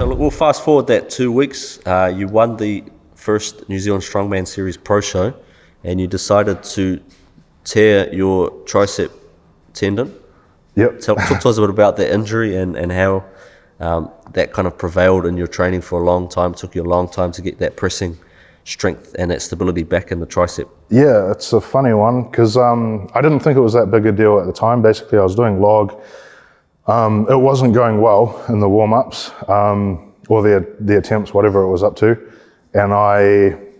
So look, we'll fast forward that 2 weeks. You won the first New Zealand Strongman Series Pro Show, and you decided to tear your tricep tendon. Yep. Talk to us a bit about that injury and how that kind of prevailed in your training for a long time. It took you a long time to get that pressing strength and that stability back in the tricep. Yeah, it's a funny one because I didn't think it was that big a deal at the time. Basically, I was doing log. It wasn't going well in the warm-ups or the attempts, whatever it was up to. And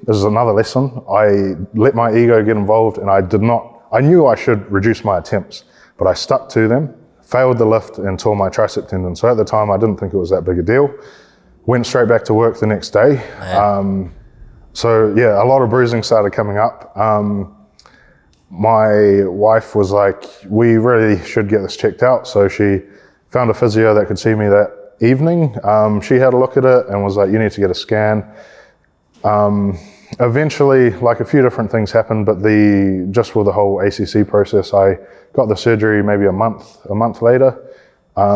this is another lesson, I let my ego get involved, and I knew I should reduce my attempts, but I stuck to them, failed the lift and tore my tricep tendon. So at the time, I didn't think it was that big a deal. Went straight back to work the next day. So yeah, a lot of bruising started coming up. My wife was like, we really should get this checked out. So she found a physio that could see me that evening. She had a look at it and was like, you need to get a scan. Eventually, like a few different things happened, but just with the whole ACC process, I got the surgery maybe a month later. I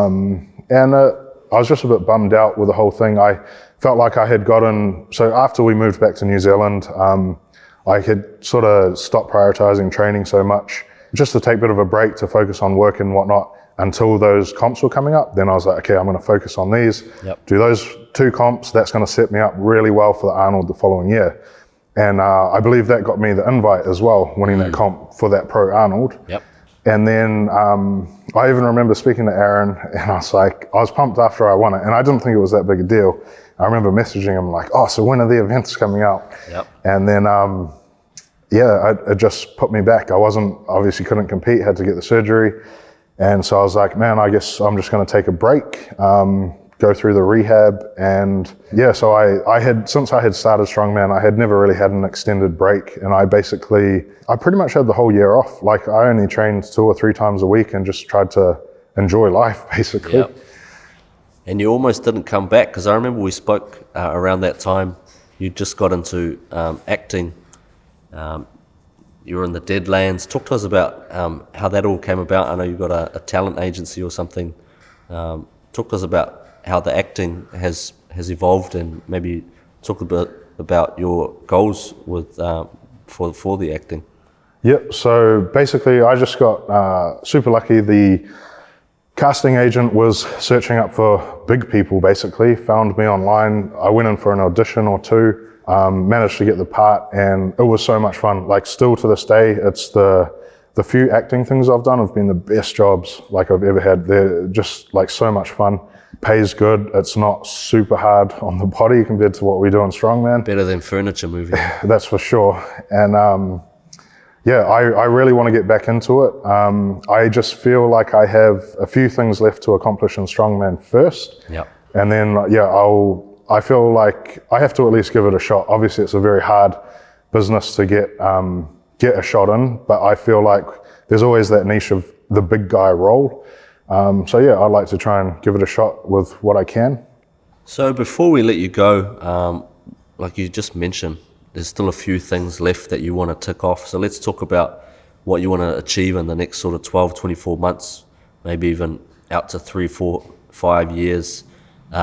was just a bit bummed out with the whole thing. I felt like I had so after we moved back to New Zealand, I had sort of stopped prioritizing training so much, just to take a bit of a break to focus on work and whatnot until those comps were coming up. Then I was like, okay, I'm going to focus on these, do those 2 comps. That's going to set me up really well for the Arnold the following year. And I believe that got me the invite as well, winning that comp for that Pro Arnold. And then I even remember speaking to Aaron, and I was pumped after I won it, and I didn't think it was that big a deal. I remember messaging him like, oh, so when are the events coming out? And then, it just put me back. I obviously couldn't compete, had to get the surgery. And so I was like, man, I guess I'm just going to take a break, go through the rehab. And yeah, so since I had started Strongman, I had never really had an extended break. And I pretty much had the whole year off. Like I only trained 2 or 3 times a week and just tried to enjoy life basically. And you almost didn't come back, because I remember we spoke around that time. You just got into acting. You were in the Deadlands. Talk to us about how that all came about. I know you've got a talent agency or something. Talk to us about how the acting has evolved, and maybe talk a bit about your goals for the acting. Yep, so basically I just got super lucky. The casting agent was searching up for big people, basically, found me online. I went in for an audition or 2. Managed to get the part, and it was so much fun. Like still to this day, it's the few acting things I've done have been the best jobs like I've ever had. They're just like so much fun. Pays good. It's not super hard on the body compared to what we do in Strongman. Better than furniture moving. That's for sure. And I really want to get back into it. I just feel like I have a few things left to accomplish in Strongman first. And then I feel like I have to at least give it a shot. Obviously, it's a very hard business to get a shot in, but I feel like there's always that niche of the big guy role. I'd like to try and give it a shot with what I can. So before we let you go, like you just mentioned, there's still a few things left that you want to tick off. So let's talk about what you want to achieve in the next sort of 12, 24 months, maybe even out to 3, 4, 5 years.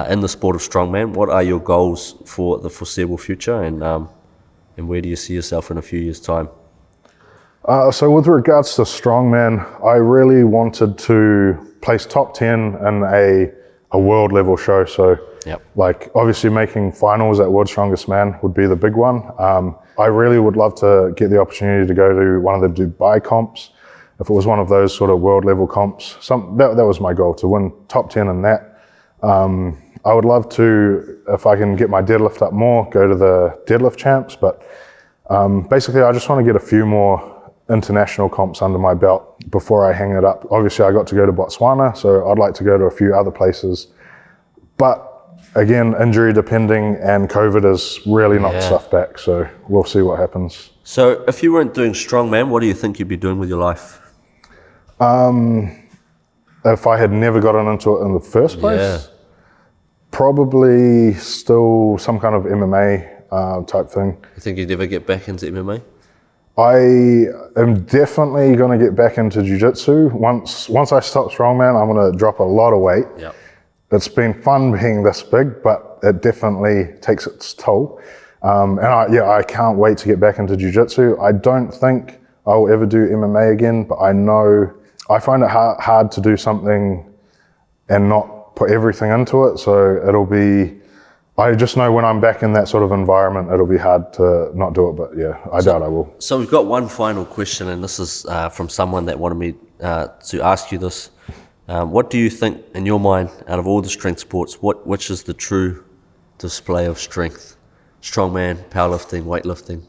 In the sport of Strongman, what are your goals for the foreseeable future, and where do you see yourself in a few years' time? So with regards to Strongman, I really wanted to place top 10 in a world level show. So like obviously making finals at World's Strongest Man would be the big one. I really would love to get the opportunity to go to one of the Dubai comps. If it was one of those sort of world level comps, that was my goal, to win top 10 in that. I would love to, if I can get my deadlift up more, go to the deadlift champs, but basically I just want to get a few more international comps under my belt before I hang it up. Obviously I got to go to Botswana, so I'd like to go to a few other places. But again, injury depending, and COVID has really knocked stuff back, so we'll see what happens. So if you weren't doing Strongman, what do you think you'd be doing with your life? If I had never gotten into it in the first place, probably still some kind of MMA type thing. You think you'd ever get back into MMA? I am definitely going to get back into jiu-jitsu. Once I stop Strongman, I'm going to drop a lot of weight. it's been fun being this big, but it definitely takes its toll. And I can't wait to get back into jiu-jitsu. I don't think I'll ever do MMA again, but I find it hard to do something and not put everything into it. So I just know when I'm back in that sort of environment, it'll be hard to not do it, but yeah, I doubt I will. So we've got one final question, and this is from someone that wanted me to ask you this. What do you think, in your mind, out of all the strength sports, which is the true display of strength? Strongman, powerlifting, weightlifting?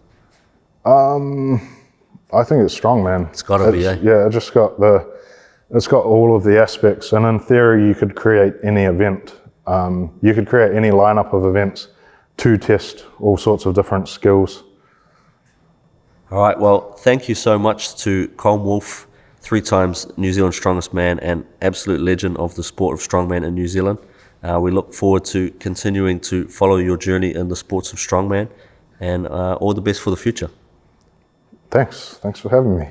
I think it's strongman. It's got to be, eh? Yeah, it's got all of the aspects, and in theory, you could create any event. You could create any lineup of events to test all sorts of different skills. All right, well, thank you so much to Colm Woulfe, 3 times New Zealand's strongest man and absolute legend of the sport of strongman in New Zealand. We look forward to continuing to follow your journey in the sports of strongman, and all the best for the future. Thanks for having me.